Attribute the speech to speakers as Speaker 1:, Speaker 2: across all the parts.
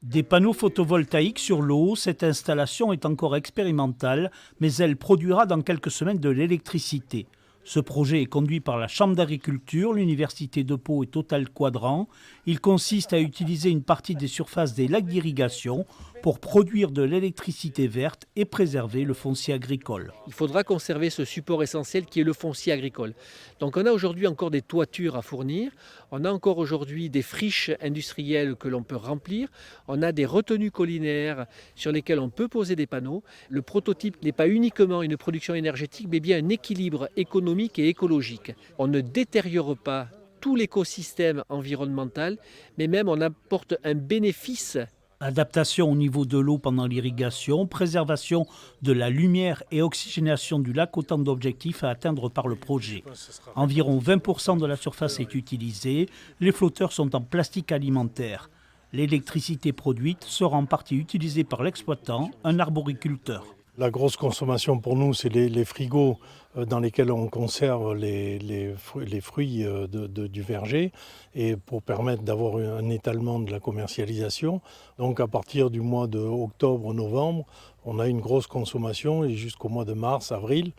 Speaker 1: Des panneaux photovoltaïques sur l'eau, cette installation est encore expérimentale, mais elle produira dans quelques semaines de l'électricité. Ce projet est conduit par la Chambre d'agriculture, l'Université de Pau et Total Quadrant. Il consiste à utiliser une partie des surfaces des lacs d'irrigation pour produire de l'électricité verte et préserver le foncier agricole.
Speaker 2: Il faudra conserver ce support essentiel qui est le foncier agricole. Donc on a aujourd'hui encore des toitures à fournir, on a encore aujourd'hui des friches industrielles que l'on peut remplir, on a des retenues collinaires sur lesquelles on peut poser des panneaux. Le prototype n'est pas uniquement une production énergétique, mais bien un équilibre économique et écologique. On ne détériore pas tout l'écosystème environnemental, mais même on apporte un bénéfice.
Speaker 1: Adaptation au niveau de l'eau pendant l'irrigation, préservation de la lumière et oxygénation du lac, autant d'objectifs à atteindre par le projet. Environ 20% de la surface est utilisée, les flotteurs sont en plastique alimentaire. L'électricité produite sera en partie utilisée par l'exploitant, un arboriculteur.
Speaker 3: La grosse consommation pour nous, c'est les frigos dans lesquels on conserve les fruits du verger et pour permettre d'avoir un étalement de la commercialisation. Donc à partir du mois d'octobre-novembre, on a une grosse consommation et jusqu'au mois de mars, avril,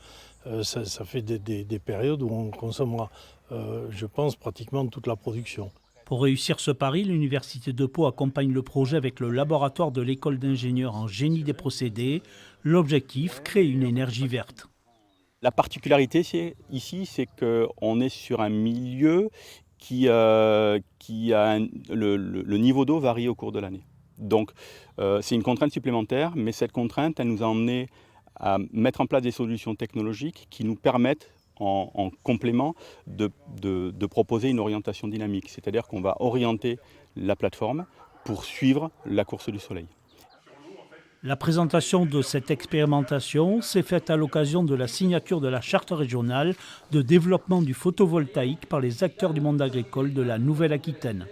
Speaker 3: ça fait des périodes où on consommera, je pense, pratiquement toute la production.
Speaker 1: Pour réussir ce pari, l'Université de Pau accompagne le projet avec le laboratoire de l'école d'ingénieurs en génie des procédés. L'objectif, créer une énergie verte.
Speaker 4: La particularité ici, c'est qu'on est sur un milieu qui a le niveau d'eau varie au cours de l'année. Donc c'est une contrainte supplémentaire, mais cette contrainte, elle nous a emmené à mettre en place des solutions technologiques qui nous permettent en complément de proposer une orientation dynamique. C'est-à-dire qu'on va orienter la plateforme pour suivre la course du soleil.
Speaker 1: La présentation de cette expérimentation s'est faite à l'occasion de la signature de la charte régionale de développement du photovoltaïque par les acteurs du monde agricole de la Nouvelle-Aquitaine.